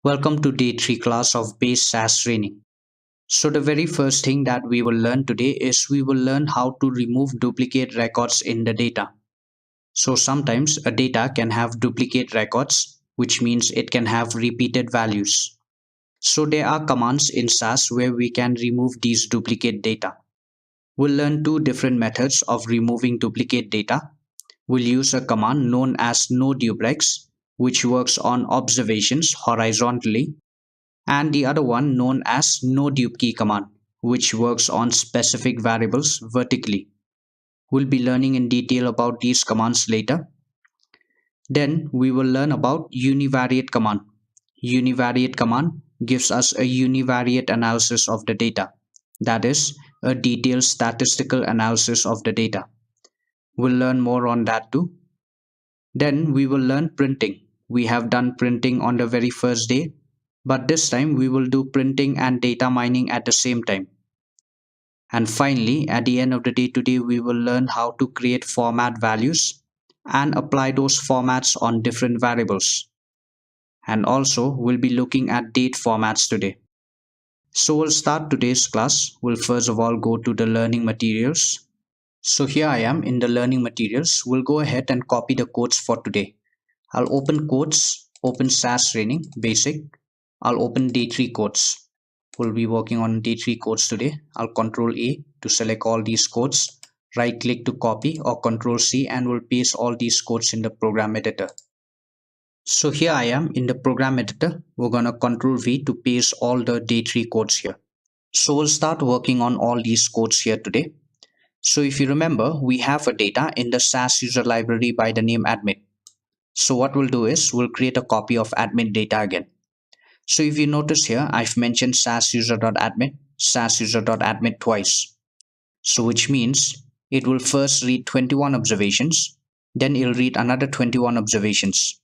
Welcome to day 3 class of base SAS training. So the very first thing that we will learn today is we will learn how to remove duplicate records in the data. So sometimes a data can have duplicate records, which means it can have repeated values. So there are commands in SAS where we can remove these duplicate data. We'll learn two different methods of removing duplicate data. We'll use a command known as noDuplex, which works on observations horizontally, and the other one known as noDupeKey command, which works on specific variables vertically. We'll be learning in detail about these commands later. Then we will learn about univariate command. Univariate command gives us a univariate analysis of the data, that is, a detailed statistical analysis of the data. We'll learn more on that too. Then we will learn printing. We have done printing on the very first day, but this time we will do printing and data mining at the same time. And finally, at the end of the day today, we will learn how to create format values and apply those formats on different variables. And also, we'll be looking at date formats today. So we'll start today's class. We'll first of all go to the learning materials. So here I am in the learning materials. We'll go ahead and copy the codes for today. I'll open codes, open SAS training, basic. I'll open day 3 codes. We'll be working on day 3 codes today. I'll Control A to select all these codes. Right click to copy or Control C and we'll paste all these codes in the program editor. So here I am in the program editor. We're going to Control V to paste all the day 3 codes here. So we'll start working on all these codes here today. So if you remember, we have a data in the SAS user library by the name admit. So what we'll do is we'll create a copy of admit data again. So if you notice here, I've mentioned SAS user.admit twice. So which means it will first read 21 observations, then it'll read another 21 observations.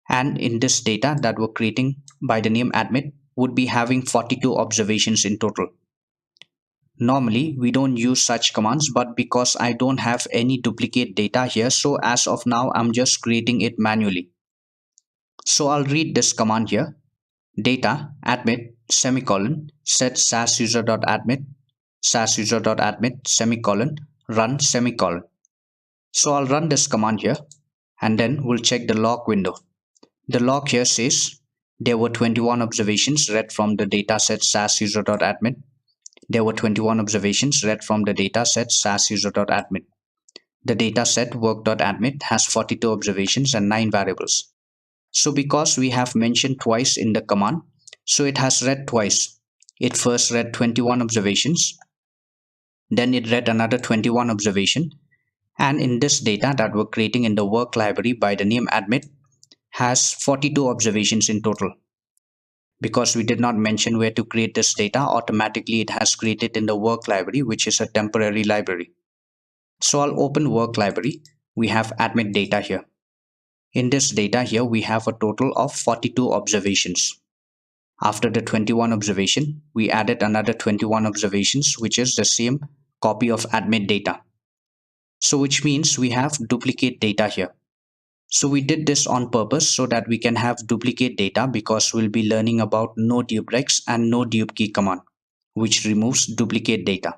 And in this data that we're creating by the name admit would be having 42 observations in total. Normally, we don't use such commands, but because I don't have any duplicate data here, so as of now, I'm just creating it manually. So I'll read this command here. Data admit semicolon set SAS user.admit semicolon run semicolon. So I'll run this command here and then we'll check the log window. The log here says there were 21 observations read from the data set SAS user.admit. There were 21 observations read from the data set SAS user.admit. The data set work.admit has 42 observations and 9 variables. So because we have mentioned twice in the command, so it has read twice. It first read 21 observations, then it read another 21 observation, and in this data that we're creating in the work library by the name admit has 42 observations in total. Because we did not mention where to create this data, automatically it has created in the work library, which is a temporary library. So I'll open work library. We have admit data here. In this data here, we have a total of 42 observations. After the 21 observation, we added another 21 observations, which is the same copy of admit data. So which means we have duplicate data here. So we did this on purpose so that we can have duplicate data because we'll be learning about noDuplex and noDupeKey command, which removes duplicate data.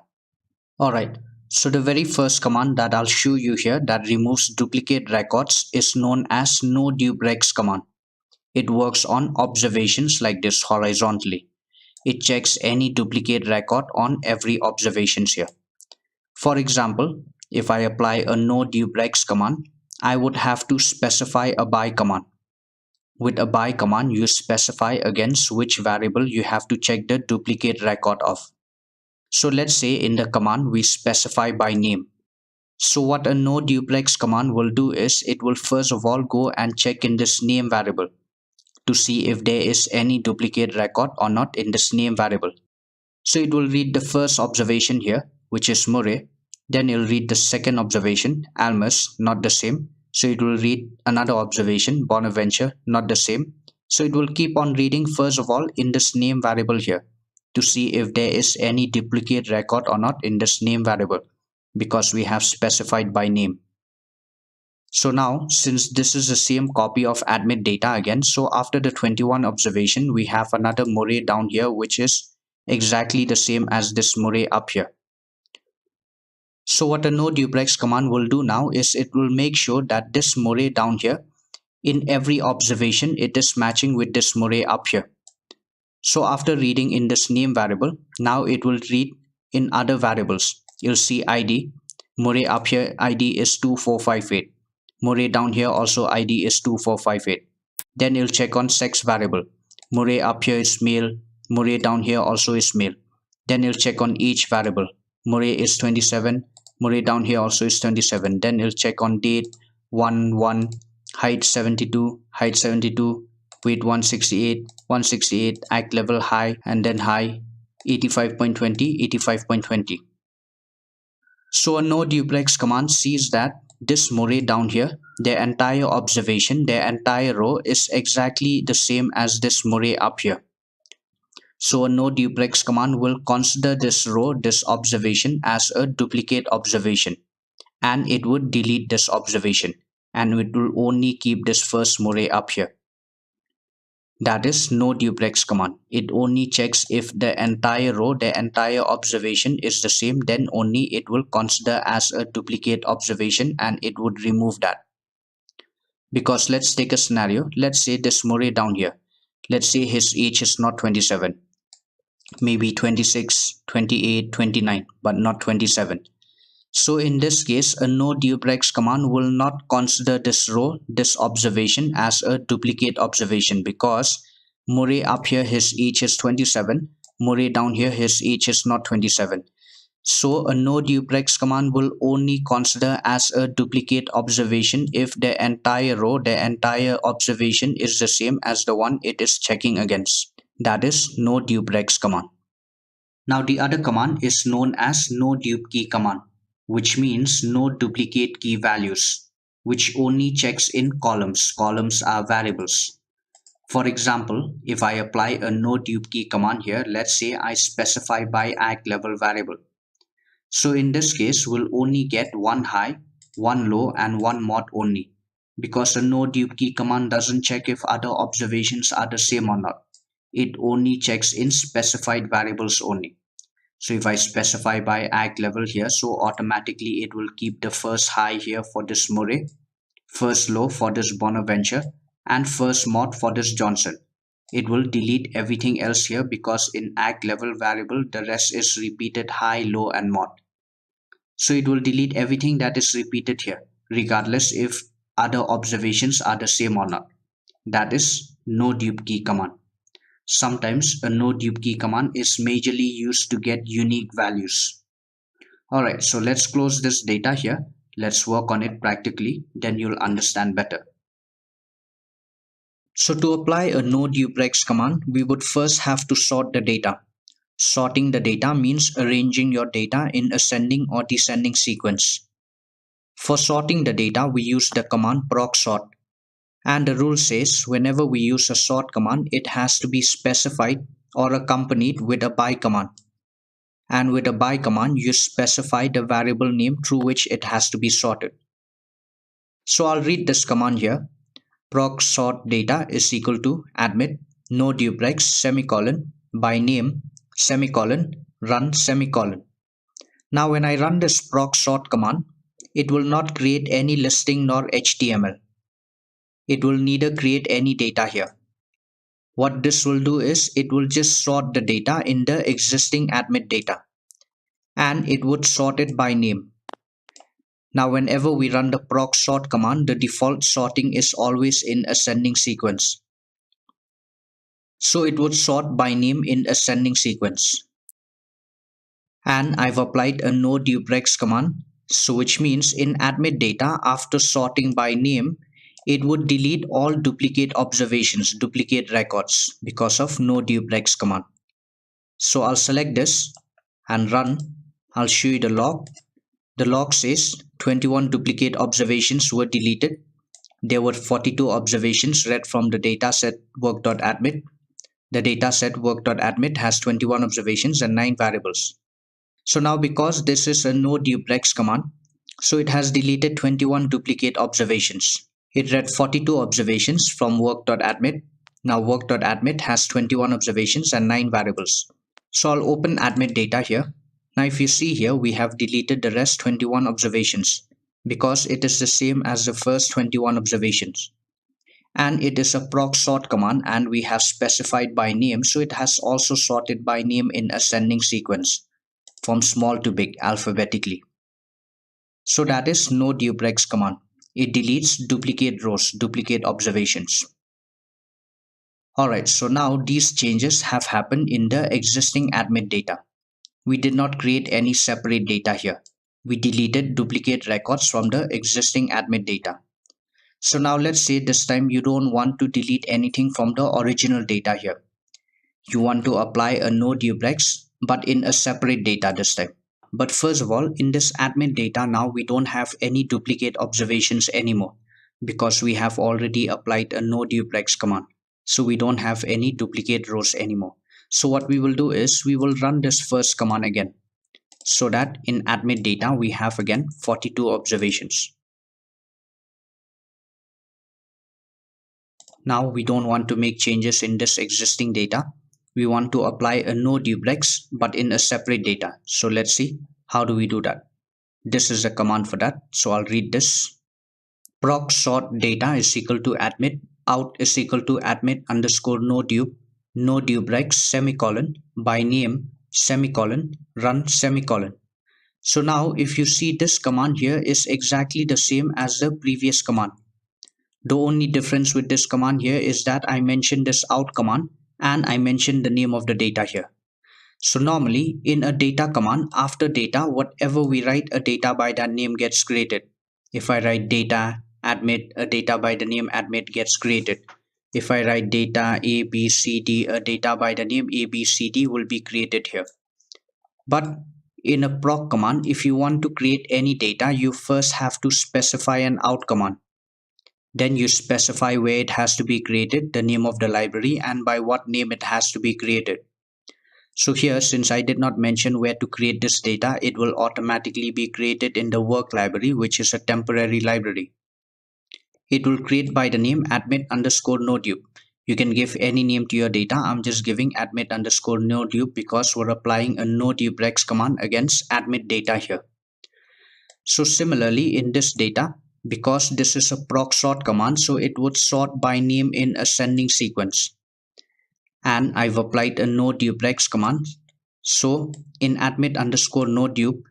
Alright, so the very first command that I'll show you here that removes duplicate records is known as noDuplex command. It works on observations like this horizontally. It checks any duplicate record on every observations here. For example, if I apply a noDuplex command, I would have to specify a by command. With a by command, you specify against which variable you have to check the duplicate record of. So let's say in the command we specify by name. So what a noDuplex command will do is it will first of all go and check in this name variable to see if there is any duplicate record or not in this name variable. So it will read the first observation here, which is Murray. Then it will read the second observation, Almus, not the same. So it will read another observation, Bonaventure, not the same. So it will keep on reading first of all in this name variable here to see if there is any duplicate record or not in this name variable because we have specified by name. So now, since this is the same copy of admit data again, so after the 21 observation, we have another Murray down here, which is exactly the same as this Murray up here. So what a no duplex command will do now is it will make sure that this Murray down here, in every observation, it is matching with this Murray up here. So after reading in this name variable, now it will read in other variables. You'll see ID. Murray up here, ID is 2458. Murray down here also ID is 2458. Then you'll check on sex variable. Murray up here is male. Murray down here also is male. Then you'll check on each variable. Murray is 27. Murray down here also is 27. Then you'll check on date 1 1, height 72, weight 168, act level high, and then high 85.20. So a no duplex command sees that this Murray down here, their entire observation, their entire row is exactly the same as this Murray up here. So a no duplex command will consider this row, this observation as a duplicate observation, and it would delete this observation, and it will only keep this first Murray up here. That is no duplex command. It only checks if the entire row, the entire observation is the same, then only it will consider as a duplicate observation and it would remove that. Because let's take a scenario. Let's say this Murray down here. Let's say his age is not 27, maybe 26, 28, 29, but not 27. So in this case, a no duplex command will not consider this row, this observation as a duplicate observation because Murray up here, his age is 27. Murray down here, his age is not 27. So a no duplex command will only consider as a duplicate observation if the entire row, the entire observation is the same as the one it is checking against. That is no duplex command. Now the other command is known as no dupe key command, which means no duplicate key values, which only checks in columns. Columns are variables. For example, if I apply a no dupe key command here, let's say I specify by act level variable. So in this case, we'll only get one high, one low, and one mod only, because a no dupe key command doesn't check if other observations are the same or not. It only checks in specified variables only. So if I specify by act level here, so automatically it will keep the first high here for this Murray, first low for this Bonaventure, and first mod for this Johnson. It will delete everything else here because in act level variable, the rest is repeated high, low, and mod. So it will delete everything that is repeated here, regardless if other observations are the same or not. That is no dupe key command. Sometimes a no dupe key command is majorly used to get unique values. Alright, so let's close this data here. Let's work on it practically, then you'll understand better. So to apply a no duplex command, we would first have to sort the data. Sorting the data means arranging your data in ascending or descending sequence. For sorting the data, we use the command proc sort. And the rule says whenever we use a sort command, it has to be specified or accompanied with a by command. And with a by command, you specify the variable name through which it has to be sorted. So I'll read this command here. Proc sort data is equal to admit no duplex semicolon by name semicolon run semicolon. Now when I run this proc sort command, it will not create any listing nor HTML. It will neither create any data here. What this will do is it will just sort the data in the existing admit data, and it would sort it by name. Now whenever we run the proc sort command, the default sorting is always in ascending sequence. So it would sort by name in ascending sequence. And I've applied a no duplex command, so which means in admit data, after sorting by name, it would delete all duplicate observations, duplicate records because of no duplex command. So I'll select this and run. I'll show you the log. The log says 21 duplicate observations were deleted. There were 42 observations read from the dataset work.admit. The dataset work.admit has 21 observations and 9 variables. So now because this is a no duplex command, So it has deleted 21 duplicate observations. It read 42 observations from work.admit. Now work.admit has 21 observations and 9 variables. So I'll open admit data here. Now if you see here, we have deleted the rest 21 observations because it is the same as the first 21 observations. And it is a proc sort command, and we have specified by name, so it has also sorted by name in ascending sequence from small to big alphabetically. So that is no duplex command. It deletes duplicate rows, duplicate observations. Alright, so now these changes have happened in the existing admit data. We did not create any separate data here. We deleted duplicate records from the existing admit data. So now let's say this time you don't want to delete anything from the original data here. You want to apply a no duplex but in a separate data this time. But first of all, in this admin data now we don't have any duplicate observations anymore because we have already applied a no duplex command. So we don't have any duplicate rows anymore. So what we will do is we will run this first command again, so that in admit data we have again 42 observations. Now we don't want to make changes in this existing data. We want to apply a no duplex but in a separate data. So let's see how do we do that. This is a command for that. So I'll read this. Proc sort data is equal to admit out is equal to admit underscore no duplex semicolon by name semicolon run semicolon. So now if you see, this command here is exactly the same as the previous command. The only difference with this command here is that I mentioned this out command and I mentioned the name of the data here. So normally in a data command, after data, whatever we write, a data by that name gets created. If I write data admit, a data by the name admit gets created. If I write data ABCD, a data by the name ABCD will be created here. But in a proc command, if you want to create any data, you first have to specify an out command. Then you specify where it has to be created, the name of the library, and by what name it has to be created. So here, since I did not mention where to create this data, it will automatically be created in the work library, which is a temporary library. It will create by the name admit underscore nodupe. You can give any name to your data. I'm just giving admit underscore nodupe because we're applying a no duplex command against admit data here. So similarly in this data, because this is a proc sort command, so it would sort by name in ascending sequence. And I've applied a no duplex command. So in admit underscore no dupe,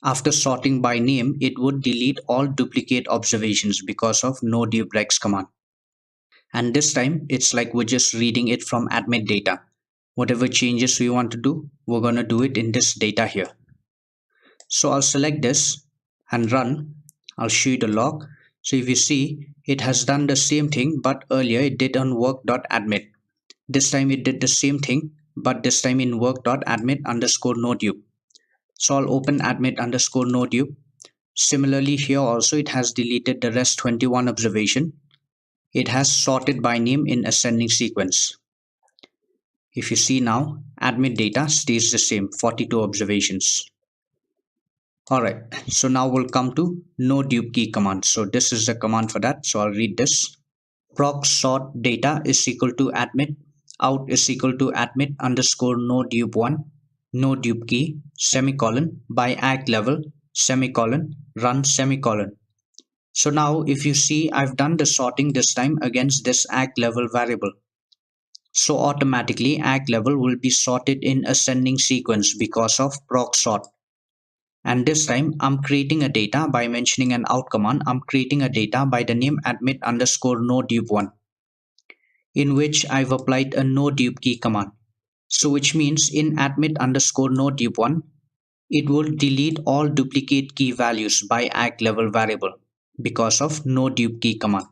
after sorting by name, it would delete all duplicate observations because of no duplex command. And this time it's like we're just reading it from admit data. Whatever changes we want to do, we're going to do it in this data here. So I'll select this and run. I'll show you the log. So if you see, it has done the same thing, but earlier it did on work.admit. This time it did the same thing, but this time in work.admit underscore nodupe. So I'll open admit underscore nodupe. Similarly here also it has deleted the rest 21 observation. It has sorted by name in ascending sequence. If you see now, admit data stays the same, 42 observations. Alright, so now we'll come to no dupe key command. So this is the command for that. So I'll read this. Proc sort data is equal to admit out is equal to admit underscore no dupe 1 no dupe key semicolon by act level semicolon run semicolon. So now if you see, I've done the sorting this time against this act level variable. So automatically act level will be sorted in ascending sequence because of proc sort. And this time I'm creating a data by mentioning an out command. I'm creating a data by the name admit underscore no dupe 1, in which I've applied a no dupe key command. So which means in admit underscore no dupe 1, it will delete all duplicate key values by act level variable because of no dupe key command.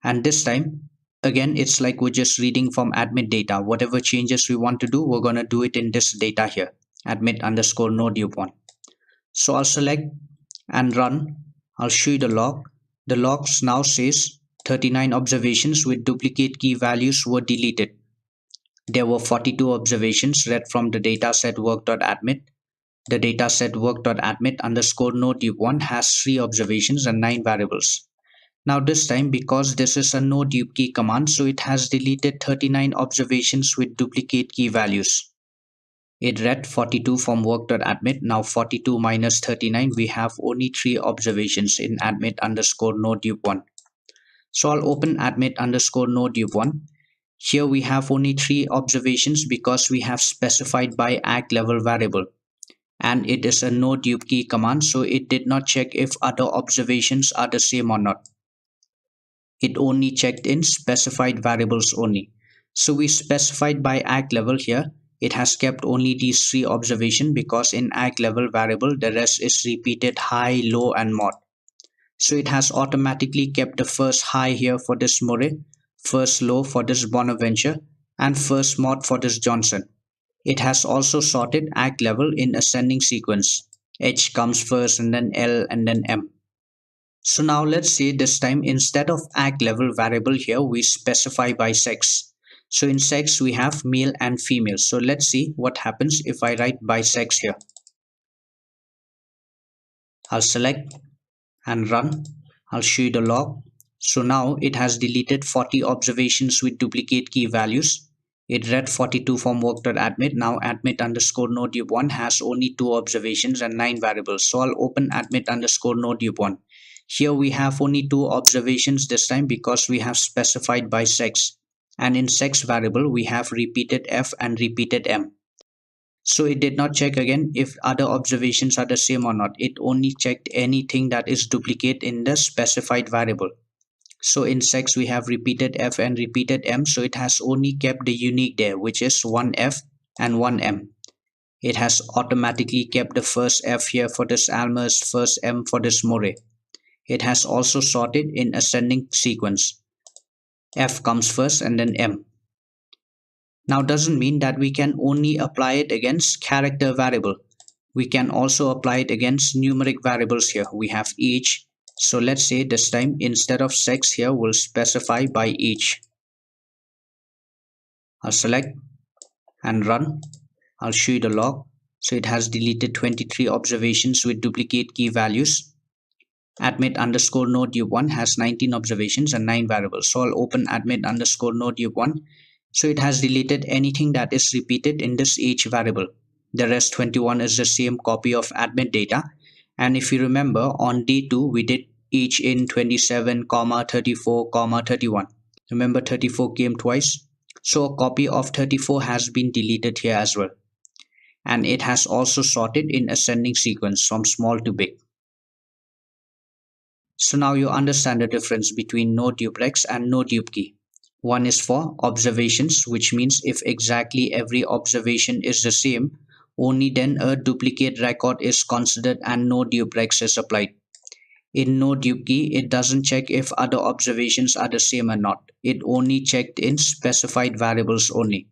And this time again it's like we're just reading from admit data. Whatever changes we want to do, we're going to do it in this data here, admit underscore no dupe 1. So I'll select and run. I'll show you the log. The logs now says 39 observations with duplicate key values were deleted. There were 42 observations read from the dataset work.admit. The dataset work.admit underscore nodedupe1 has 3 observations and 9 variables. Now this time, because this is a nodedupe key command, so it has deleted 39 observations with duplicate key values. It read 42 from work.admit. Now 42 minus 39, we have only 3 observations in admit underscore nodedupe1. So I'll open admit underscore nodedupe1. Here we have only 3 observations because we have specified by act level variable. And it is a nodedupe key command, so it did not check if other observations are the same or not. It only checked in specified variables only. So we specified by act level here. It has kept only these 3 observations because in act level variable the rest is repeated high, low and mod. So it has automatically kept the first high here for this Murray, first low for this Bonaventure and first mod for this Johnson. It has also sorted act level in ascending sequence. H comes first and then L and then M. So now let's say this time instead of act level variable here we specify by sex. So in sex we have male and female. So let's see what happens if I write by sex here. I'll select and run. I'll show you the log. So now it has deleted 40 observations with duplicate key values. It read 42 from work.admit. Now admit underscore nodedupe1 has only 2 observations and 9 variables. So I'll open admit underscore nodedupe1. Here we have only 2 observations this time because we have specified by sex. And in sex variable we have repeated F and repeated M. So it did not check again if other observations are the same or not. It only checked anything that is duplicate in the specified variable. So in sex we have repeated F and repeated M, so it has only kept the unique there, which is 1F and 1M. It has automatically kept the first F here for this Almers, first M for this Murray. It has also sorted in ascending sequence. F comes first and then M. Now doesn't mean that we can only apply it against character variable. We can also apply it against numeric variables here. We have each. So let's say this time instead of sex here we'll specify by each. I'll select and run. I'll show you the log. So it has deleted 23 observations with duplicate key values. Admit underscore nodedupe1 has 19 observations and 9 variables. So I'll open admit underscore nodedupe1. So it has deleted anything that is repeated in this each variable. The rest 21 is the same copy of admit data. And if you remember on D2 we did each in 27, 34, 31. Remember 34 came twice. So a copy of 34 has been deleted here as well. And it has also sorted in ascending sequence from small to big. So now you understand the difference between nodeduprex and nodedupe. One is for observations, which means if exactly every observation is the same, only then a duplicate record is considered and nodeduprex is applied. In nodedupe, it doesn't check if other observations are the same or not. It only checked in specified variables only.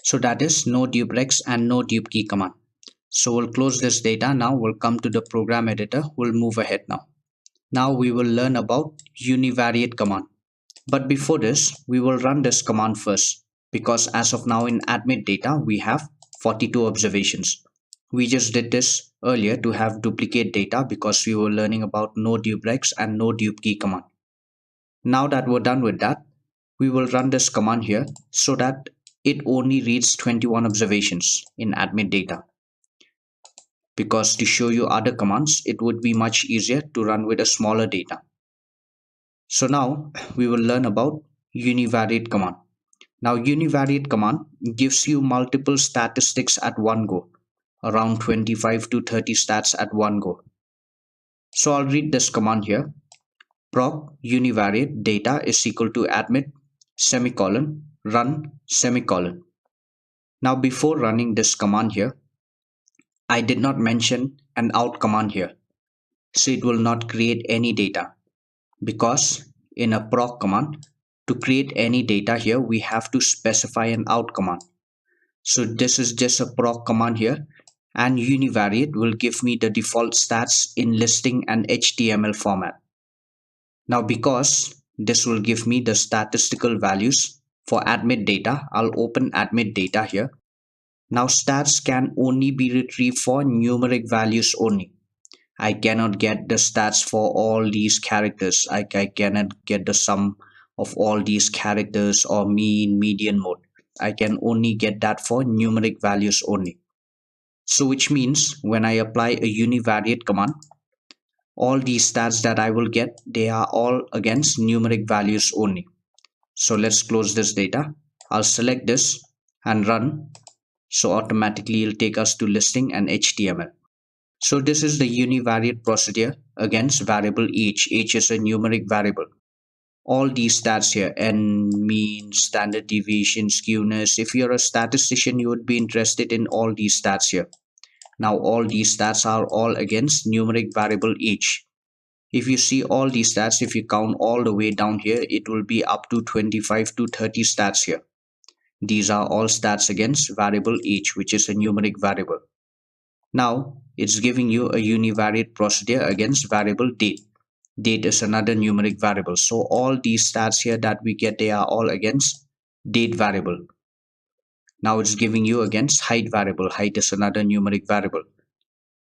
So that is nodeduprex and nodedupe command. So we'll close this data. Now we'll come to the program editor. We'll move ahead now. Now we will learn about univariate command. But before this, we will run this command first because as of now in admit data, we have 42 observations. We just did this earlier to have duplicate data because we were learning about nodeduprex and nodedupe command. Now that we're done with that, we will run this command here so that it only reads 21 observations in admit data. Because to show you other commands, it would be much easier to run with a smaller data. So now we will learn about univariate command. Now univariate command gives you multiple statistics at one go, around 25 to 30 stats at one go. So I'll read this command here. Proc univariate data is equal to admit semicolon run semicolon. Now before running this command here, I did not mention an out command here. So it will not create any data. Because in a proc command, to create any data here, we have to specify an out command. So this is just a proc command here, and univariate will give me the default stats in listing and HTML format. Now because this will give me the statistical values for admit data, I'll open admit data here. Now stats can only be retrieved for numeric values only. I cannot get the stats for all these characters. I cannot get the sum of all these characters or mean, median, mode. I can only get that for numeric values only. So which means when I apply a univariate command, all these stats that I will get, they are all against numeric values only. So let's close this data. I'll select this and run. So automatically it'll take us to listing and HTML. So this is the univariate procedure against variable each. Each is a numeric variable. All these stats here, n, mean, standard deviation, skewness. If you're a statistician, you would be interested in all these stats here. Now all these stats are all against numeric variable each. If you see all these stats, if you count all the way down here, it will be up to 25 to 30 stats here. These are all stats against variable each, which is a numeric variable. Now it's giving you a univariate procedure against variable date. Date is another numeric variable. So all these stats here that we get, they are all against date variable. Now it's giving you against height variable. Height is another numeric variable.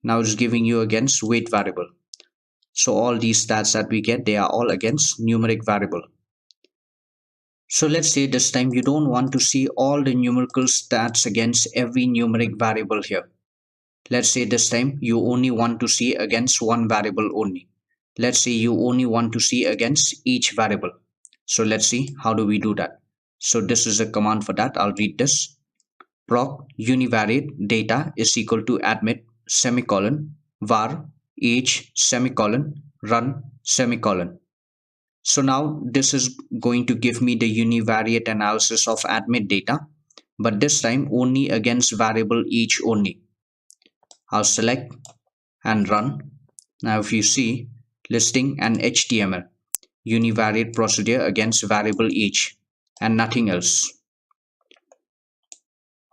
Now it's giving you against weight variable. So all these stats that we get, they are all against numeric variable. So let's say this time you don't want to see all the numerical stats against every numeric variable here. Let's say this time you only want to see against one variable only. Let's say you only want to see against each variable. So let's see how do we do that. So this is a command for that. I'll read this. Proc univariate data is equal to admit semicolon var each semicolon run semicolon. So now this is going to give me the univariate analysis of admit data, but this time only against variable each only. I'll select and run. Now if you see listing and HTML, univariate procedure against variable each and nothing else.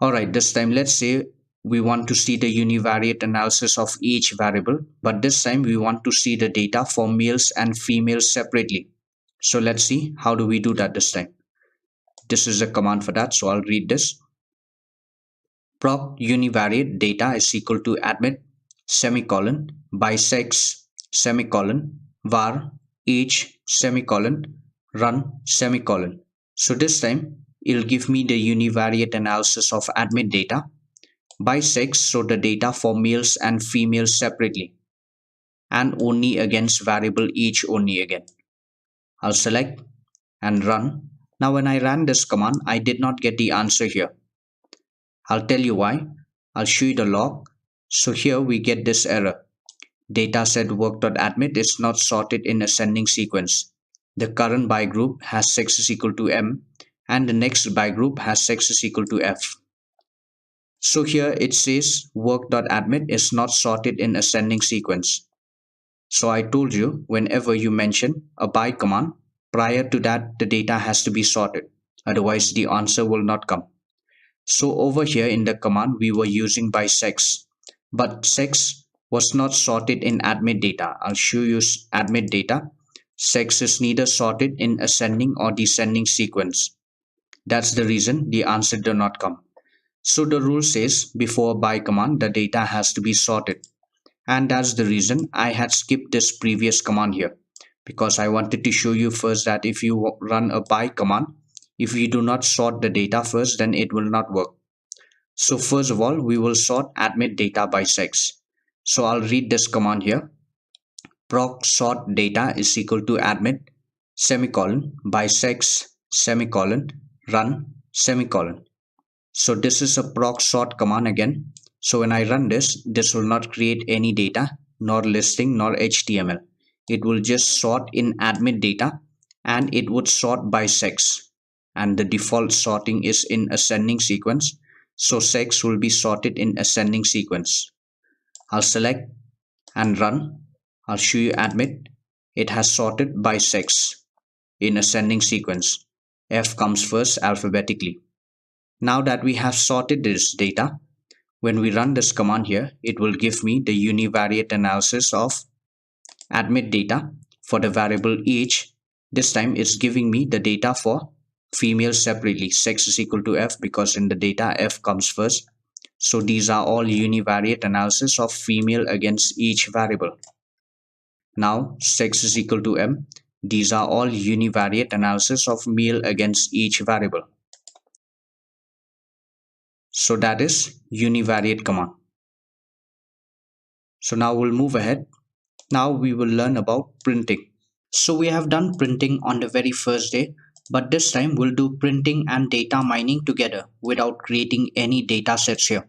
Alright, this time let's say we want to see the univariate analysis of each variable, but this time we want to see the data for males and females separately. So let's see how do we do that this time. This is a command for that, so I'll read this. Proc univariate data is equal to admit semicolon by sex semicolon var each semicolon run semicolon. So this time it'll give me the univariate analysis of admit data by sex, so the data for males and females separately, and only against variable each only again. I'll select and run. Now when I ran this command, I did not get the answer here. I'll tell you why. I'll show you the log. So here we get this error. Dataset work.admit is not sorted in ascending sequence. The current by group has sex is equal to M and the next by group has sex is equal to F. So here it says work.admit is not sorted in ascending sequence. So I told you whenever you mention a by command, prior to that the data has to be sorted. Otherwise the answer will not come. So over here in the command we were using by sex, but sex was not sorted in admit data. I'll show you admit data. Sex is neither sorted in ascending or descending sequence. That's the reason the answer did not come. So the rule says before by command the data has to be sorted, and that's the reason I had skipped this previous command here, because I wanted to show you first that if you run a by command, if you do not sort the data first, then it will not work. So first of all we will sort admit data by sex. So I'll read this command here. Proc sort data is equal to admit semicolon by sex semicolon run semicolon. So this is a proc sort command again. So when I run this, this will not create any data, nor listing, nor HTML. It will just sort in admit data and it would sort by sex. And the default sorting is in ascending sequence. So sex will be sorted in ascending sequence. I'll select and run. I'll show you admit. It has sorted by sex in ascending sequence. F comes first alphabetically. Now that we have sorted this data, when we run this command here, it will give me the univariate analysis of admit data for the variable each. This time it's giving me the data for females separately. Sex is equal to F because in the data F comes first. So these are all univariate analysis of female against each variable. Now sex is equal to M. These are all univariate analysis of male against each variable. So that is univariate command. So now we'll move ahead. Now we will learn about printing. So we have done printing on the very first day, but this time we'll do printing and data mining together without creating any data sets here.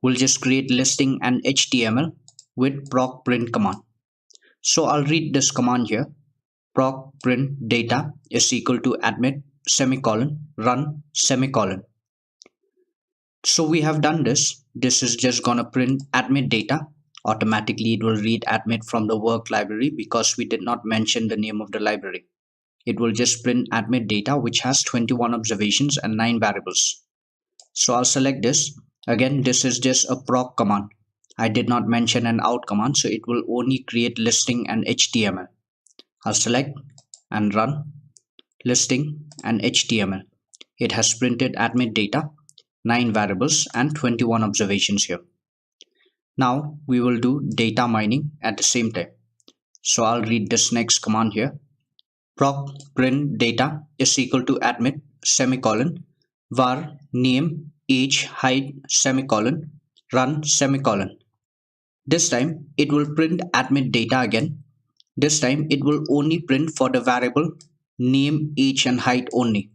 We'll just create listing and HTML with proc print command. So I'll read this command here. Proc print data is equal to admit semicolon run semicolon. So we have done this. This is just gonna print admit data. Automatically it will read admit from the work library because we did not mention the name of the library. It will just print admit data which has 21 observations and 9 variables. So I'll select this. Again, this is just a proc command. I did not mention an out command, so it will only create listing and HTML. I'll select and run listing and HTML. It has printed admit data, 9 variables and 21 observations here. Now we will do data mining at the same time. So I'll read this next command here. Proc print data is equal to admit semicolon var name age height semicolon run semicolon. This time it will print admit data again. This time it will only print for the variable name age and height only.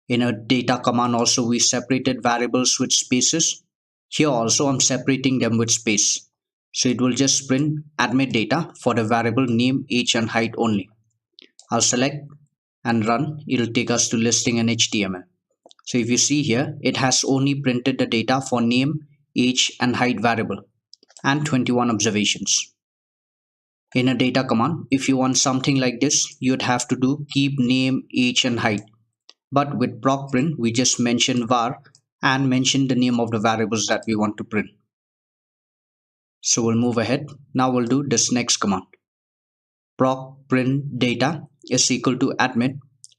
In a data command also we separated variables with spaces. Here also I'm separating them with space. So it will just print admit data for the variable name age and height only. I'll select and run. It'll take us to listing and HTML. So if you see here, it has only printed the data for name, age and height variable and 21 observations. In a data command, if you want something like this, you'd have to do keep name, age and height. But with proc print, we just mention var and mention the name of the variables that we want to print. So we'll move ahead. Now we'll do this next command. Proc print data is equal to admit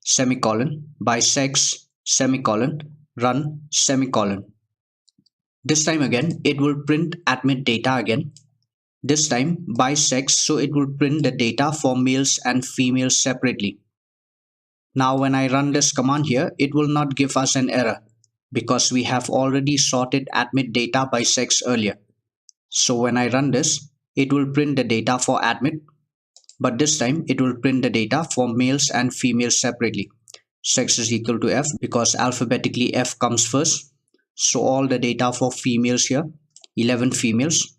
semicolon by sex semicolon run semicolon. This time again it will print admit data again. This time by sex, so it will print the data for males and females separately. Now when I run this command here, it will not give us an error because we have already sorted admit data by sex earlier. So when I run this, it will print the data for admit, but this time it will print the data for males and females separately. Sex is equal to F because alphabetically F comes first. So all the data for females here, 11 females,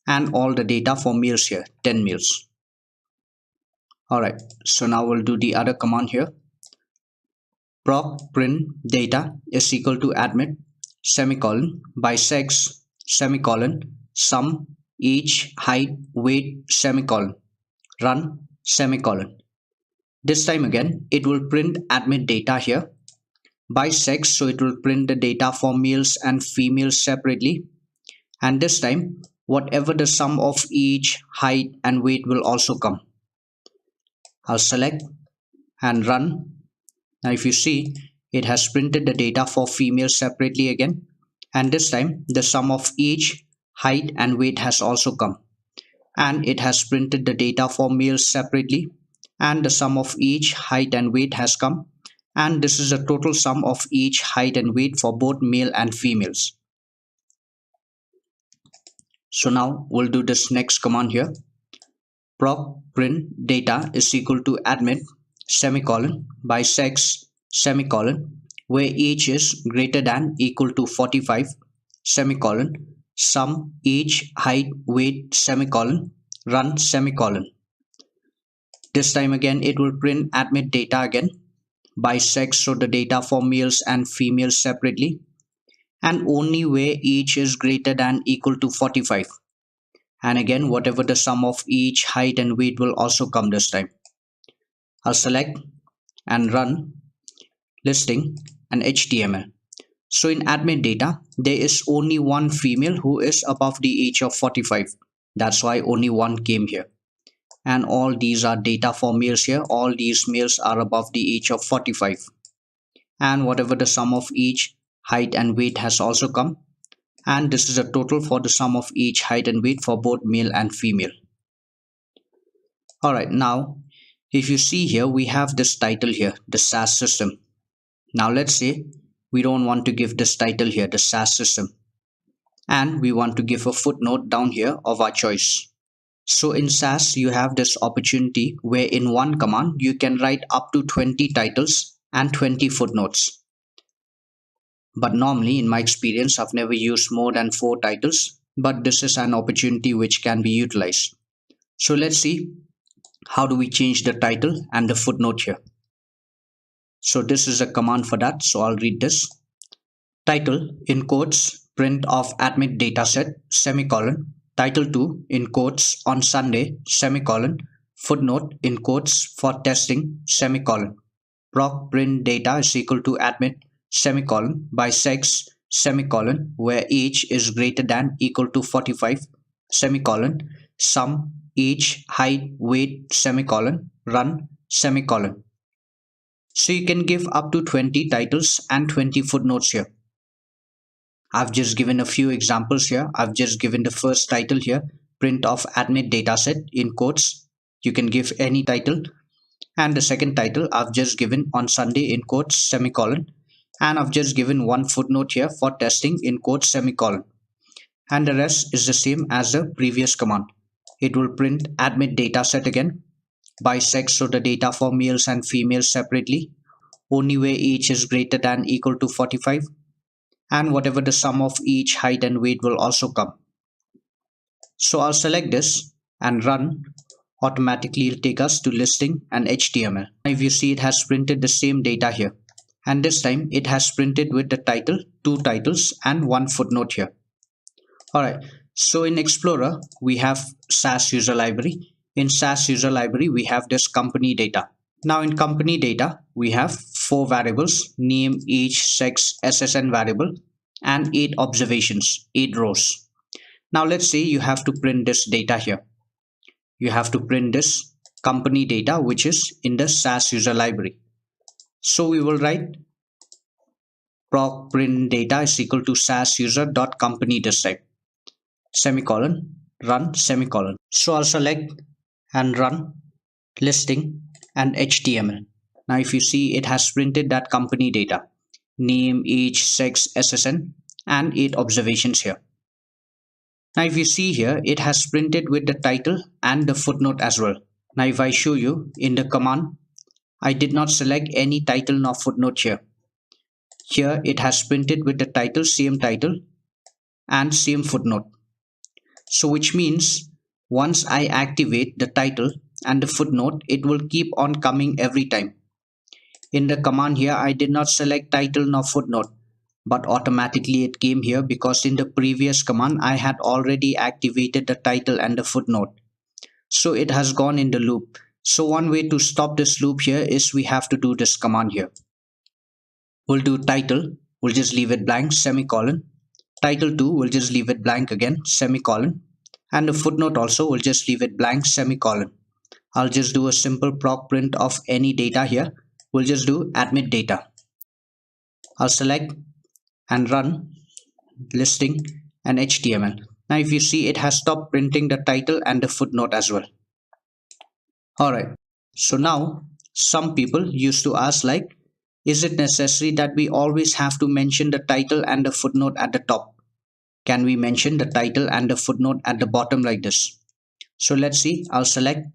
and all the data for males here, 10 males. Alright, so now we'll do the other command here. Proc print data is equal to admit semicolon by sex semicolon sum age height weight semicolon run semicolon. This time again it will print admit data here by sex, so it will print the data for males and females separately, and this time whatever the sum of age height and weight will also come. I'll select and run. Now if you see, it has printed the data for females separately again, and this time the sum of age height and weight has also come, and it has printed the data for males separately, and the sum of age height and weight has come, and this is the total sum of age height and weight for both male and females. So now we'll do this next command here. Proc print data is equal to admit semicolon by sex semicolon where age is greater than equal to 45 semicolon sum age height weight semicolon run semicolon. This time again it will print admit data again by sex, so the data for males and females separately, and only where age is greater than equal to 45, and again whatever the sum of age height and weight will also come this time. I'll select and run listing and HTML. So in admit data there is only one female who is above the age of 45. That's why only one came here, and all these are data for males here. All these males are above the age of 45, and whatever the sum of age height and weight has also come. and this is a total for the sum of each height and weight for both male and female. Alright, now if you see here, we have this title here, the SAS system. Now let's say we don't want to give this title here, the SAS system, and we want to give a footnote down here of our choice. So in SAS, you have this opportunity where in one command, you can write up to 20 titles and 20 footnotes. But normally, in my experience, I've never used more than 4 titles, but this is an opportunity which can be utilized. So let's see, how do we change the title and the footnote here? So this is a command for that. So I'll read this. Title in quotes, print of admit dataset, semicolon, title 2 in quotes on Sunday, semicolon, footnote in quotes for testing, semicolon, proc print data is equal to admit, semicolon, by sex, semicolon, where age is greater than equal to 45, semicolon, sum, age, height, weight, semicolon, run, semicolon. So you can give up to 20 titles and 20 footnotes here. I've just given a few examples here. I've just given the first title here, print of admit dataset in quotes. You can give any title. And the second title I've just given on Sunday in quotes, semicolon. And I've just given one footnote here for testing in quotes, semicolon. And the rest is the same as the previous command. It will print admit dataset again by sex, so the data for males and females separately, only where age is greater than equal to 45. And whatever the sum of each height and weight will also come. So I'll select this and run. Automatically it'll take us to listing and HTML. If you see, it has printed the same data here, and this time it has printed with the title, 2 titles and 1 footnote here. Alright, so in Explorer we have SAS user library. In SAS user library we have this company data. Now in company data, we have 4 variables, name, age, sex, SSN variable, and 8 observations, 8 rows. Now let's say you have to print this data here. You have to print this company data, which is in the SAS user library. So we will write proc print data is equal to SAS user dot company this time, semicolon, run, semicolon. So I'll select and run listing and HTML. Now if you see, it has printed that company data, name, age, sex, SSN, and 8 observations here. Now if you see here, it has printed with the title and the footnote as well. Now if I show you in the command, I did not select any title nor footnote here. Here it has printed with the title and same footnote. So which means once I activate the title and the footnote, it will keep on coming every time. In the command here, I did not select title nor footnote, but automatically it came here because in the previous command I had already activated the title and the footnote. So it has gone in the loop. So one way to stop this loop here is we have to do this command here. We'll do title, we'll just leave it blank, semicolon. Title 2, we'll just leave it blank again, semicolon. And the footnote also, we'll just leave it blank, semicolon. I'll just do a simple proc print of any data here. We'll just do admit data. I'll select and run listing and HTML. Now if you see, it has stopped printing the title and the footnote as well. Alright, so now some people used to ask, like, is it necessary that we always have to mention the title and the footnote at the top? Can we mention the title and the footnote at the bottom like this? So let's see, I'll select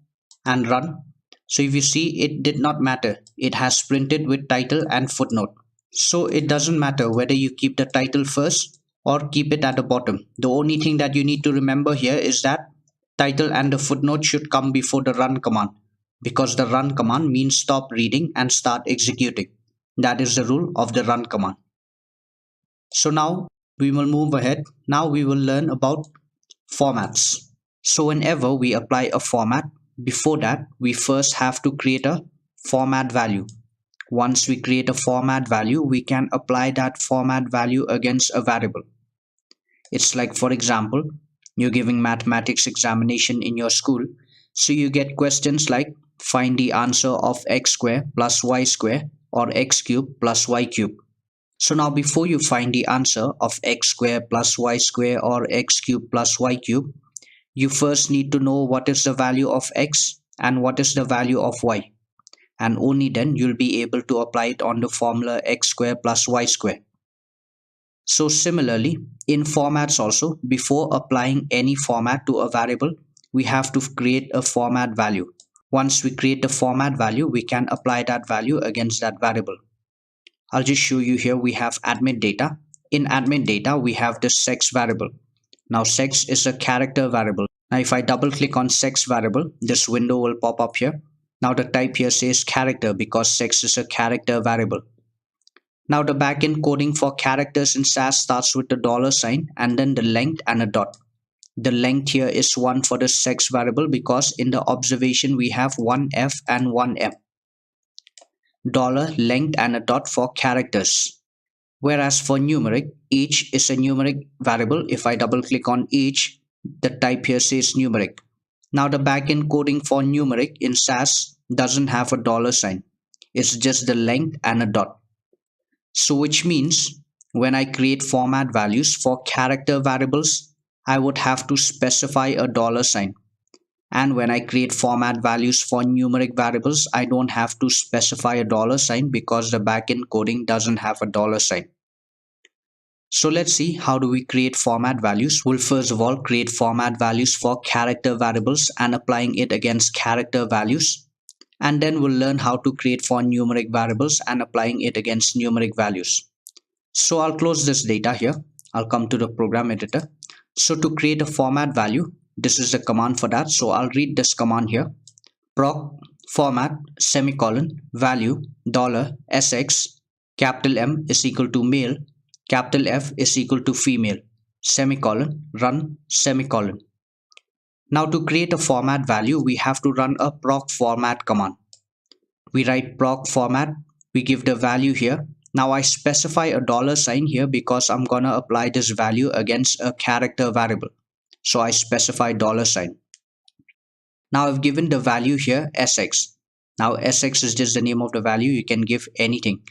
and run. So if you see, it did not matter. It has printed with title and footnote. So it doesn't matter whether you keep the title first or keep it at the bottom. The only thing that you need to remember here is that title and the footnote should come before the run command, because the run command means stop reading and start executing. That is the rule of the run command. So now we will move ahead. Now we will learn about formats. So whenever we apply a format, before that we first have to create a format value. Once we create a format value, we can apply that format value against a variable. It's like, for example, you're giving mathematics examination in your school, so you get questions like find the answer of x square plus y square or x cube plus y cube. So now before you find the answer of x square plus y square or x cube plus y cube, you first need to know what is the value of x and what is the value of y. And only then you'll be able to apply it on the formula x square plus y square. So similarly, in formats also, before applying any format to a variable, we have to create a format value. Once we create the format value, we can apply that value against that variable. I'll just show you here. We have admit data. In admit data, we have the sex variable. Now sex is a character variable. Now if I double click on sex variable, this window will pop up here. Now the type here says character because sex is a character variable. Now the backend coding for characters in SAS starts with the dollar sign and then the length and a dot. The length here is 1 for the sex variable because in the observation we have one F and one M. Dollar, length and a dot for characters. Whereas for numeric, each is a numeric variable. If I double click on each, the type here says numeric. Now the backend coding for numeric in SAS doesn't have a dollar sign. It's just the length and a dot. So which means when I create format values for character variables, I would have to specify a dollar sign. And when I create format values for numeric variables, I don't have to specify a dollar sign because the backend coding doesn't have a dollar sign. So let's see how do we create format values. We'll first of all create format values for character variables and applying it against character values. And then we'll learn how to create for numeric variables and applying it against numeric values. So I'll close this data here. I'll come to the program editor. So to create a format value, this is the command for that. So I'll read this command here. Proc format semicolon value dollar $sx capital M is equal to male, capital F is equal to female, semicolon, run, semicolon. Now to create a format value, we have to run a proc format command. We write proc format, we give the value here. Now I specify a dollar sign here because I'm gonna apply this value against a character variable. So I specify dollar sign. Now I've given the value here sx. Now sx is just the name of the value. You can give anything.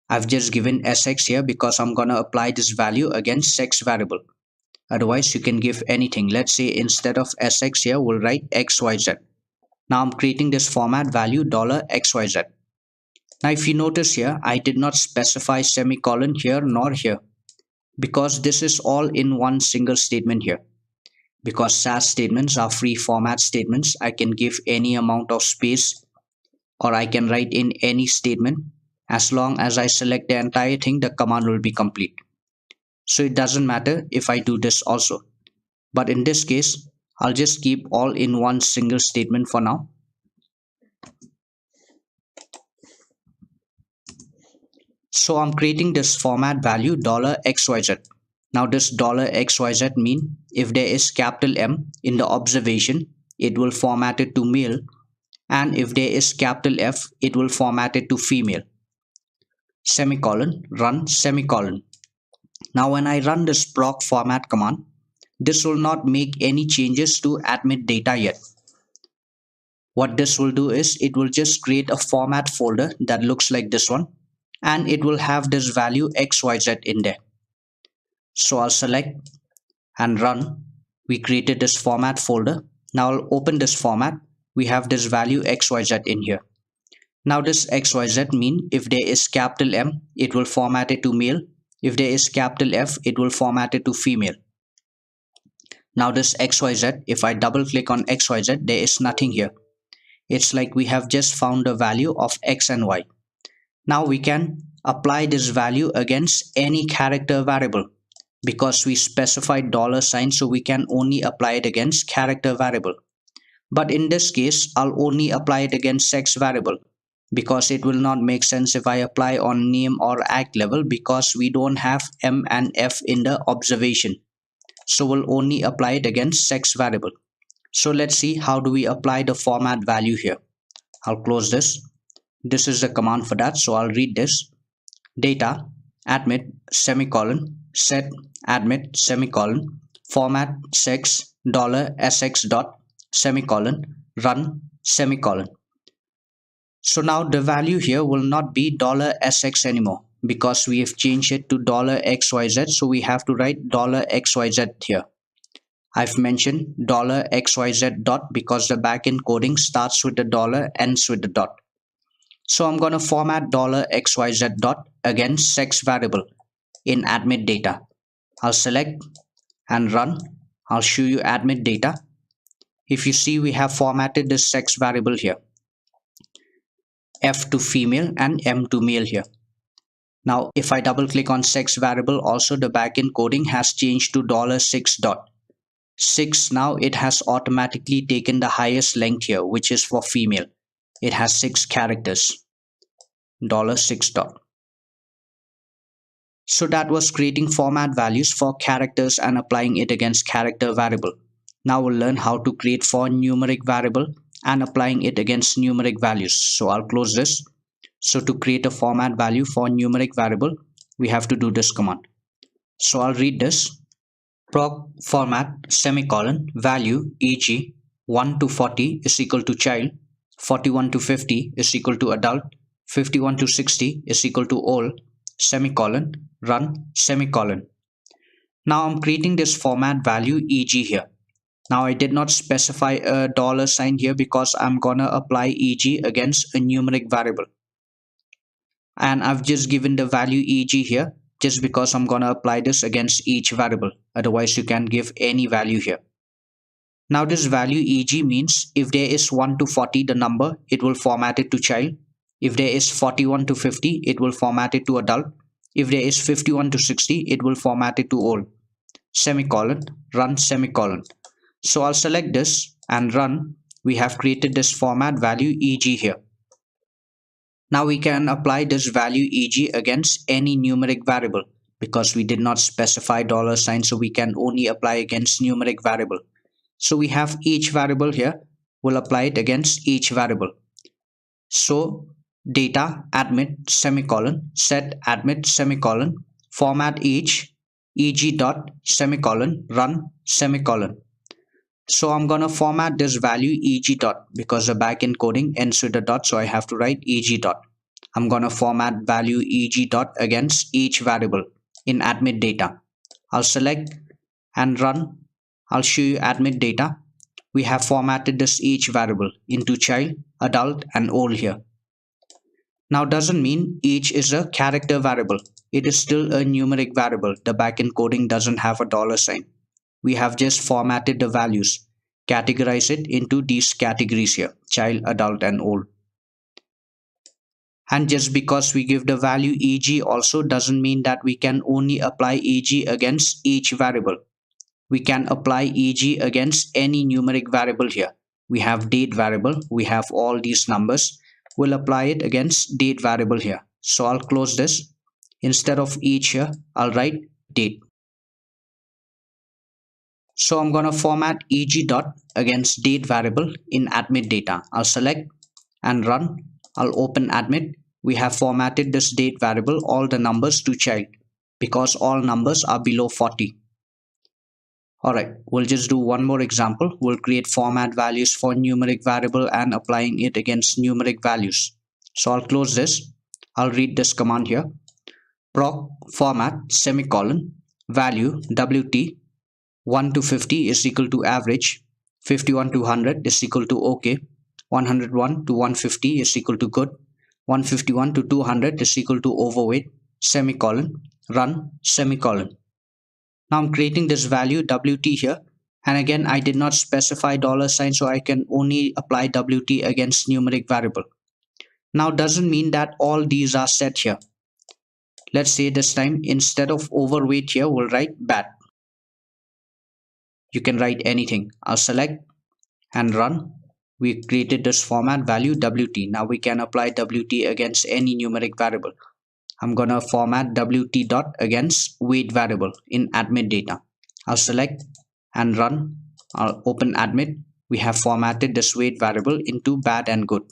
I've just given sx here because I'm gonna apply this value against sex variable. Otherwise you can give anything. Let's say instead of sx here we'll write xyz. Now I'm creating this format value $xyz. Now if you notice here, I did not specify semicolon here nor here because this is all in one single statement here. Because SAS statements are free format statements, I can give any amount of space or I can write in any statement. As long as I select the entire thing, the command will be complete. So it doesn't matter if I do this also. But in this case, I'll just keep all in one single statement for now. So I'm creating this format value $xyz. Now this $xyz mean if there is capital M in the observation, it will format it to male, and if there is capital F, it will format it to female. Semicolon, run, semicolon. Now when I run this proc format command, this will not make any changes to admit data yet. What this will do is it will just create a format folder that looks like this one, and it will have this value xyz in there. So I'll select and run. We created this format folder. Now I'll open this format. We have this value xyz in here. Now this xyz mean if there is capital M, it will format it to male. If there is capital F, it will format it to female. Now this xyz, if I double click on xyz, there is nothing here. It's like we have just found the value of x and y. Now we can apply this value against any character variable because we specified dollar sign, so we can only apply it against character variable. But in this case, I'll only apply it against sex variable because it will not make sense if I apply on name or act level because we don't have M and F in the observation. So we'll only apply it against sex variable. So let's see how do we apply the format value here. I'll close this. This is the command for that. So I'll read this. Data admit semicolon set admit semicolon format sex $sx dot semicolon run semicolon. So now the value here will not be $sx anymore. because we have changed it to $xyz, so we have to write $xyz here. I've mentioned $xyz dot because the backend coding starts with the dollar, ends with the dot. So I'm going to format $xyz dot against sex variable in admit data. I'll select and run. I'll show you admit data. If you see, we have formatted this sex variable here, F to female and M to male here. Now, if I double click on sex variable, also the backend coding has changed to $6 dot. 6, now it has automatically taken the highest length here, which is for female. It has 6 characters, $6 dot. So that was creating format values for characters and applying it against character variable. Now we'll learn how to create for numeric variable and applying it against numeric values. So I'll close this. So to create a format value for numeric variable, we have to do this command. So I'll read this. Proc format semicolon value e.g. 1 to 40 is equal to child, 41 to 50 is equal to adult, 51 to 60 is equal to old, semicolon, run, semicolon. Now I'm creating this format value EG here. Now I did not specify a dollar sign here because I'm gonna apply EG against a numeric variable. And I've just given the value EG here just because I'm gonna apply this against each variable. Otherwise you can give any value here. Now this value EG means if there is 1 to 40 the number, it will format it to child. If there is 41 to 50, it will format it to adult. If there is 51 to 60, it will format it to old. Semicolon, run, semicolon. So I'll select this and run. We have created this format value EG here. Now we can apply this value EG against any numeric variable because we did not specify dollar sign, so we can only apply against numeric variable. So we have each variable here. We'll apply it against each variable. So data admit semicolon set admit semicolon format each eg dot semicolon run semicolon. So I'm gonna format this value eg dot because the backend coding ends with a dot, so I have to write eg dot. I'm gonna format value eg dot against each variable in admit data. I'll select and run. I'll show you admit data. We have formatted this each variable into child, adult and old here. Now doesn't mean each is a character variable. It is still a numeric variable. The backend coding doesn't have a dollar sign. We have just formatted the values, categorize it into these categories here, child, adult and old. And just because we give the value EG also doesn't mean that we can only apply EG against each variable. We can apply EG against any numeric variable here. We have date variable, we have all these numbers. We'll apply it against date variable here. So I'll close this. Instead of each here, I'll write date. So I'm going to format EG dot against date variable in admit data. I'll select and run. I'll open admit. We have formatted this date variable all the numbers to child because all numbers are below 40. Alright, we'll just do one more example. We'll create format values for numeric variable and applying it against numeric values. So I'll close this. I'll read this command here. Proc format semicolon value WT 1 to 50 is equal to average, 51 to 100 is equal to OK, 101 to 150 is equal to good, 151 to 200 is equal to overweight, semicolon, run, semicolon. Now I'm creating this value WT here, and again I did not specify dollar sign, so I can only apply WT against numeric variable. Now doesn't mean that all these are set here. Let's say this time instead of overweight here we'll write bad. You can write anything. I'll select and run. We created this format value WT. Now we can apply WT against any numeric variable. I'm gonna format WT dot against weight variable in admit data. I'll select and run. I'll open admit. We have formatted this weight variable into bad and good.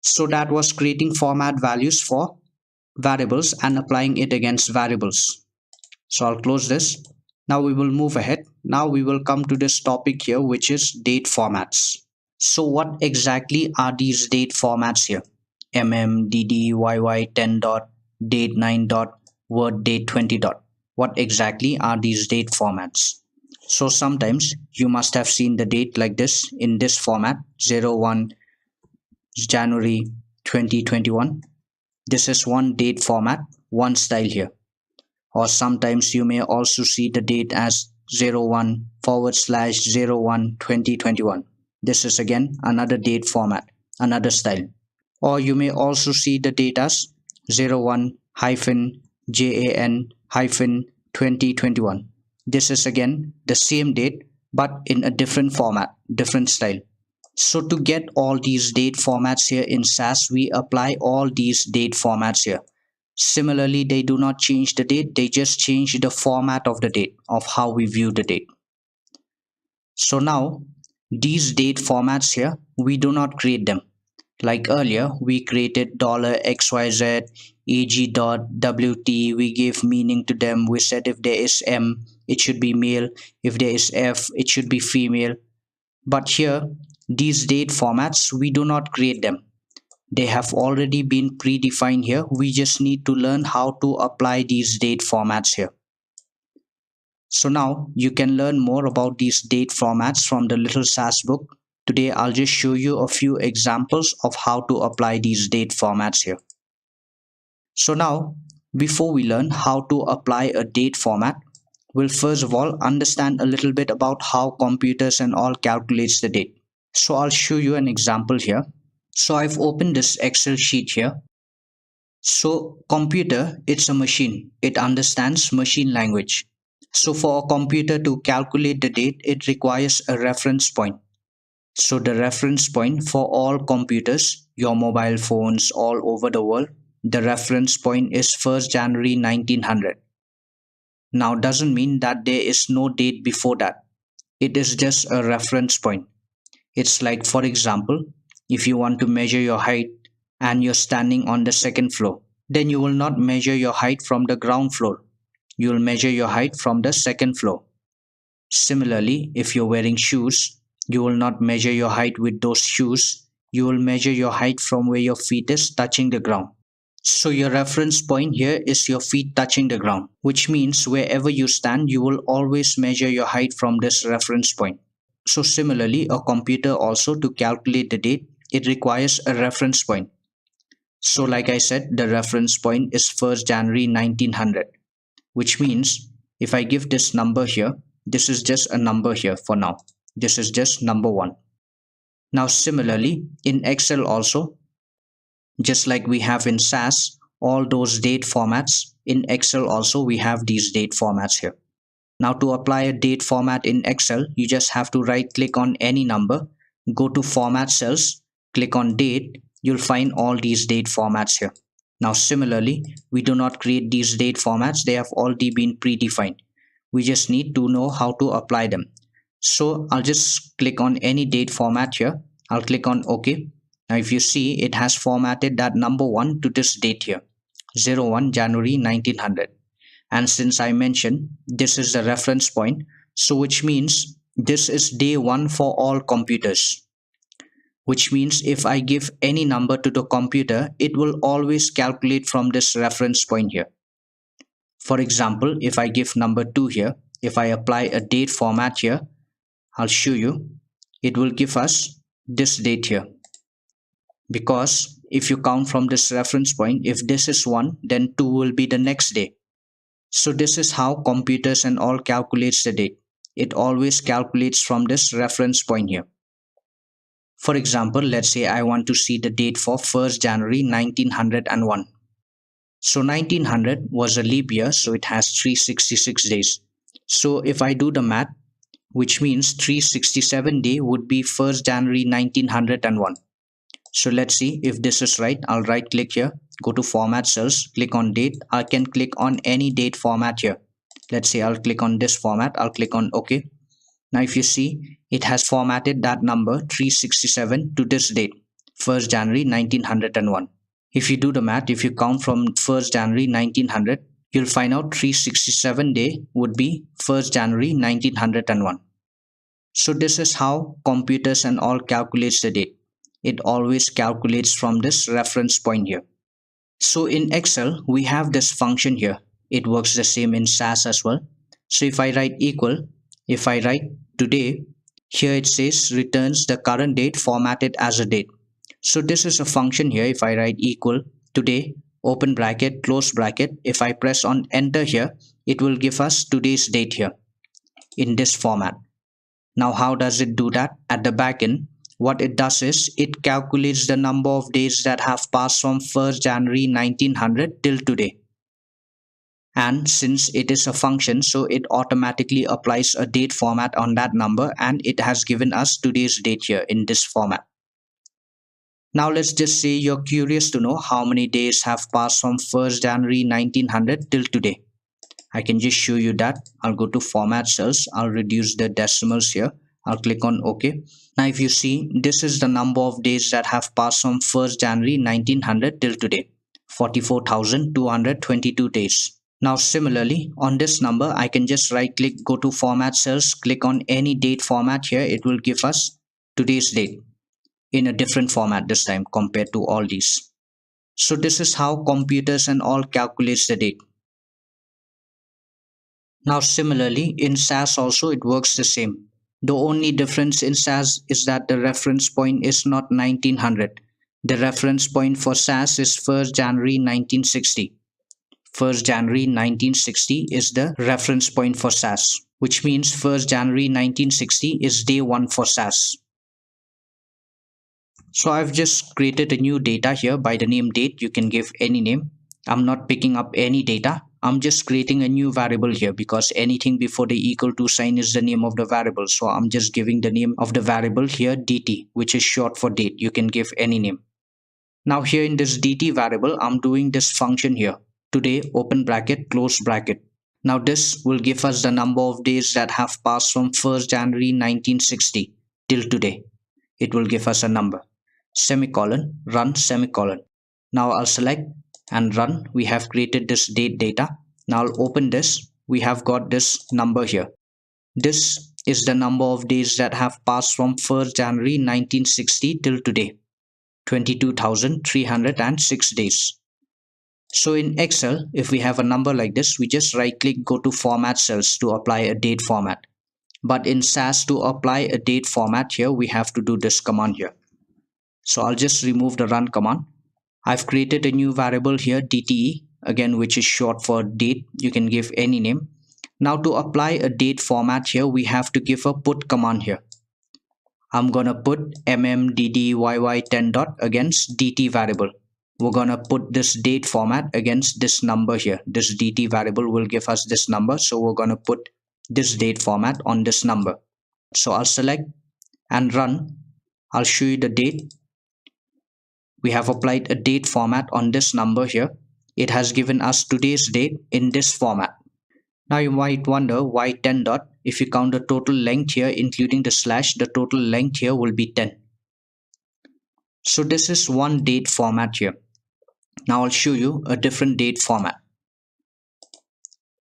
So that was creating format values for variables and applying it against variables. So I'll close this. Now we will move ahead. Now we will come to this topic here, which is date formats. So what exactly are these date formats here? YY 10 dot, date 9 dot, word date 20 dot. What exactly are these date formats? So sometimes you must have seen the date like this in this format 01 January 2021. This is one date format, one style here. Or sometimes you may also see the date as 01/01/2021. This is again another date format, another style. Or you may also see the date as 01-JAN-2021. This is again the same date but in a different format, different style. So to get all these date formats here in SAS, we apply all these date formats here. Similarly, they do not change the date, they just change the format of the date, of how we view the date. So now, these date formats here, we do not create them. Like earlier, we created $XYZ, AG.WT, we gave meaning to them, we said if there is M, it should be male, if there is F, it should be female. But here, these date formats, we do not create them. They have already been predefined here. We just need to learn how to apply these date formats here. So now you can learn more about these date formats from the little SAS book. Today I'll just show you a few examples of how to apply these date formats here. So now, before we learn how to apply a date format, we'll first of all understand a little bit about how computers and all calculates the date. So I'll show you an example here. So I've opened this Excel sheet here. So computer, it's a machine. It understands machine language. So for a computer to calculate the date, it requires a reference point. So the reference point for all computers, your mobile phones all over the world, the reference point is 1st January 1900. Now doesn't mean that there is no date before that. It is just a reference point. It's like, for example, if you want to measure your height and you're standing on the second floor, then you will not measure your height from the ground floor. You will measure your height from the second floor. Similarly, if you're wearing shoes, you will not measure your height with those shoes. You will measure your height from where your feet is touching the ground. So your reference point here is your feet touching the ground, which means wherever you stand, you will always measure your height from this reference point. So similarly, a computer also, to calculate the date, it requires a reference point. So like I said, the reference point is 1st January 1900, which means if I give this number here, this is just a number here for now. This is just number 1. Now similarly, in Excel also, just like we have in SAS, all those date formats, in Excel also we have these date formats here. Now to apply a date format in Excel, you just have to right click on any number, go to format cells, click on date, you'll find all these date formats here. Now similarly, we do not create these date formats, they have already been predefined. We just need to know how to apply them. So I'll just click on any date format here. I'll click on OK. Now if you see, it has formatted that number 1 to this date here, 01 January 1900. And since I mentioned this is the reference point, so which means this is day 1 for all computers. Which means if I give any number to the computer, it will always calculate from this reference point here. For example, if I give number 2 here, if I apply a date format here, I'll show you, it will give us this date here. Because if you count from this reference point, if this is 1, then 2 will be the next day. So this is how computers and all calculates the date. It always calculates from this reference point here. For example, let's say I want to see the date for 1st January 1901. So 1900 was a leap year, so it has 366 days. So if I do the math, which means 367 day would be 1st January 1901. So let's see if this is right. I'll right click here, go to format cells, click on date. I can click on any date format here. Let's say I'll click on this format, I'll click on OK. Now if you see, it has formatted that number 367 to this date, 1st January 1901. If you do the math, if you count from 1st January 1900, you'll find out 367 day would be 1st January 1901. So this is how computers and all calculates the date. it always calculates from this reference point here. So in Excel, we have this function here. It works the same in SAS as well. So if I write equal, if I write today, here it says returns the current date formatted as a date. So this is a function here. If I write equal today, open bracket, close bracket, if I press on enter here, it will give us today's date here in this format. Now, how does it do that? At the back end, what it does is it calculates the number of days that have passed from 1st January 1900 till today. And since it is a function, so it automatically applies a date format on that number, and it has given us today's date here in this format. Now let's just say you're curious to know how many days have passed from 1st January 1900 till today. I can just show you that. I'll go to format cells. I'll reduce the decimals here. I'll click on OK. Now if you see, this is the number of days that have passed from 1st January 1900 till today. 44,222 days. Now similarly, on this number, I can just right click, go to format cells, click on any date format here. It will give us today's date in a different format this time compared to all these. So this is how computers and all calculates the date. Now similarly, in SAS also it works the same. The only difference in SAS is that the reference point is not 1900. The reference point for SAS is 1st January 1960. 1st January 1960 is the reference point for SAS, which means 1st January 1960 is day 1 for SAS. So I've just created a new data here by the name date. You can give any name. I'm not picking up any data. I'm just creating a new variable here because anything before the equal to sign is the name of the variable. So I'm just giving the name of the variable here dt, which is short for date. You can give any name. Now here in this dt variable, I'm doing this function here. Today, open bracket, close bracket. Now this will give us the number of days that have passed from 1st January 1960 till today. It will give us a number. Semicolon, run, semicolon. Now I'll select and run. We have created this date data. Now I'll open this. We have got this number here. This is the number of days that have passed from 1st January 1960 till today. 22,306 days. So in Excel, if we have a number like this, we just right click, go to format cells to apply a date format. But in SAS, to apply a date format here, we have to do this command here. So I'll just remove the run command. I've created a new variable here, dte, again, which is short for date. You can give any name. Now to apply a date format here, we have to give a put command here. I'm gonna put mmddyy10 dot against dt variable. We're gonna put this date format against this number here. This dt variable will give us this number. So we're gonna put this date format on this number. So I'll select and run. I'll show you the date. We have applied a date format on this number here. It has given us today's date in this format. Now you might wonder why 10 dot. If you count the total length here, including the slash, the total length here will be 10. So this is one date format here. Now I'll show you a different date format.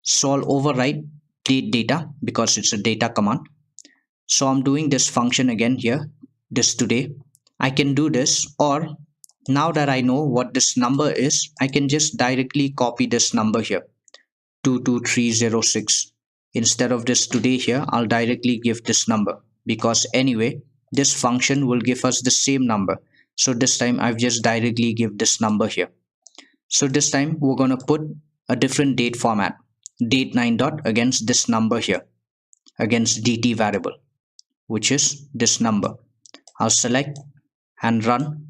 So I'll override date data because it's a data command. So I'm doing this function again here, this today. I can do this, or now that I know what this number is, I can just directly copy this number here, 22306. Instead of this today here, I'll directly give this number because anyway, this function will give us the same number. So this time I've just directly give this number here. So this time we're going to put a different date format, date 9 dot against this number here, against dt variable, which is this number. I'll select and run.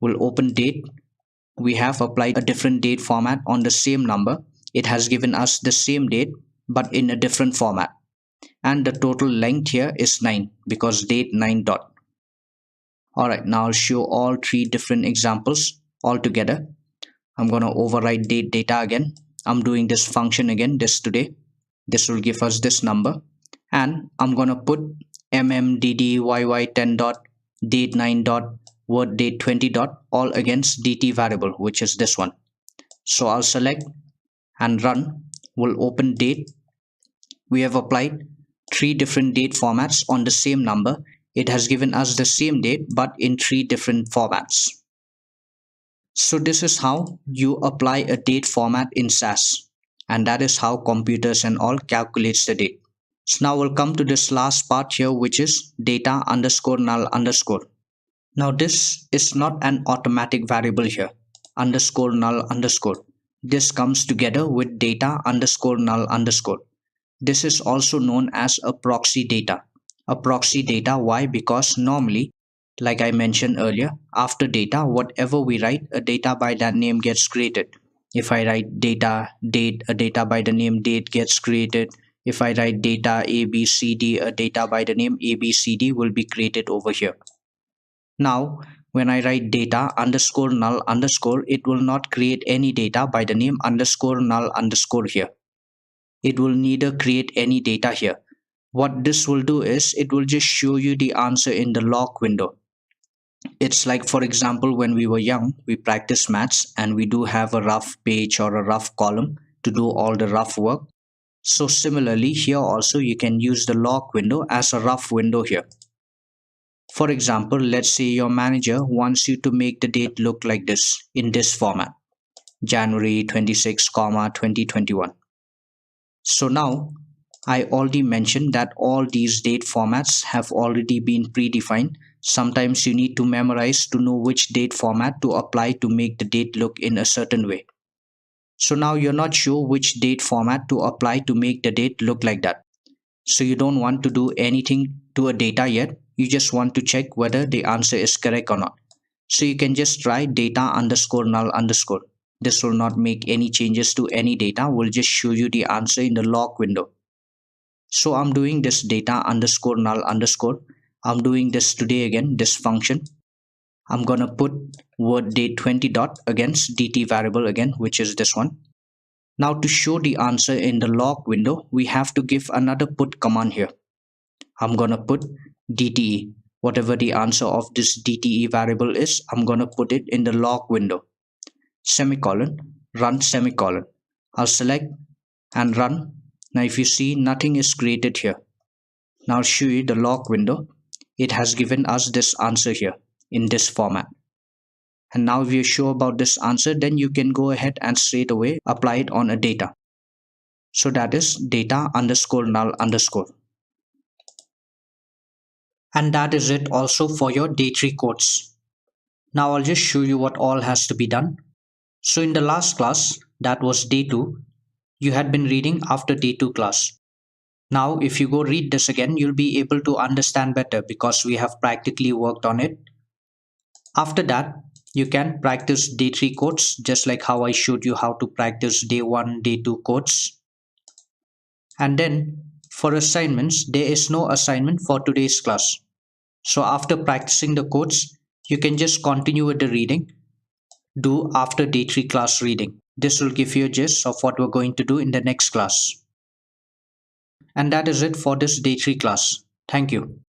We'll open date. We have applied a different date format on the same number. It has given us the same date but in a different format. And the total length here is 9 because date 9 dot. Alright, now I'll show all three different examples all together. I'm going to override date data again. I'm doing this function again, this today. This will give us this number. And I'm going to put mmddyy10 dot, date 9 dot, word date 20 dot, all against dt variable, which is this one. So I'll select and run. We'll open date. We have applied three different date formats on the same number. it has given us the same date but in three different formats. So this is how you apply a date format in SAS, and that is how computers and all calculates the date. So now we'll come to this last part here, which is data underscore null underscore. Now this is not an automatic variable here, underscore null underscore. This comes together with data underscore null underscore. This is also known as a proxy data. A proxy data, why? Because normally, like I mentioned earlier, after data, whatever we write, a data by that name gets created. If I write data date, a data by the name date gets created. If I write data ABCD, a data by the name ABCD will be created over here. Now, when I write data underscore null underscore, it will not create any data by the name underscore null underscore here. It will neither create any data here. What this will do is it will just show you the answer in the log window. It's like, for example, when we were young, we practice maths and we do have a rough page or a rough column to do all the rough work. So similarly, here also you can use the log window as a rough window here. For example, let's say your manager wants you to make the date look like this in this format, January 26, 2021. So now I already mentioned that all these date formats have already been predefined. Sometimes you need to memorize to know which date format to apply to make the date look in a certain way. So now you're not sure which date format to apply to make the date look like that. So you don't want to do anything to a data yet. You just want to check whether the answer is correct or not. So you can just try data underscore null underscore. This will not make any changes to any data. Will just show you the answer in the log window. So I'm doing this data underscore null underscore. I'm doing this today again, this function. I'm gonna put word date 20 dot against dt variable again, which is this one. Now to show the answer in the log window, we have to give another put command here. I'm gonna put dte. Whatever the answer of this dte variable is, I'm gonna put it in the log window. Semicolon, run semicolon. I'll select and run. Now if you see, nothing is created here. Now I'll show you the log window. It has given us this answer here in this format. And now if you're sure about this answer, then you can go ahead and straight away apply it on a data. So that is data underscore null underscore. And that is it also for your day 3 codes. Now I'll just show you what all has to be done. So in the last class, that was day 2, you had been reading after day 2 class. Now if you go read this again, you'll be able to understand better because we have practically worked on it. After that, you can practice day 3 codes just like how I showed you how to practice day 1, day 2 codes. And then for assignments, there is no assignment for today's class. So after practicing the codes, you can just continue with the reading. Do after day 3 class reading. This will give you a gist of what we're going to do in the next class. And that is it for this day 3 class. Thank you.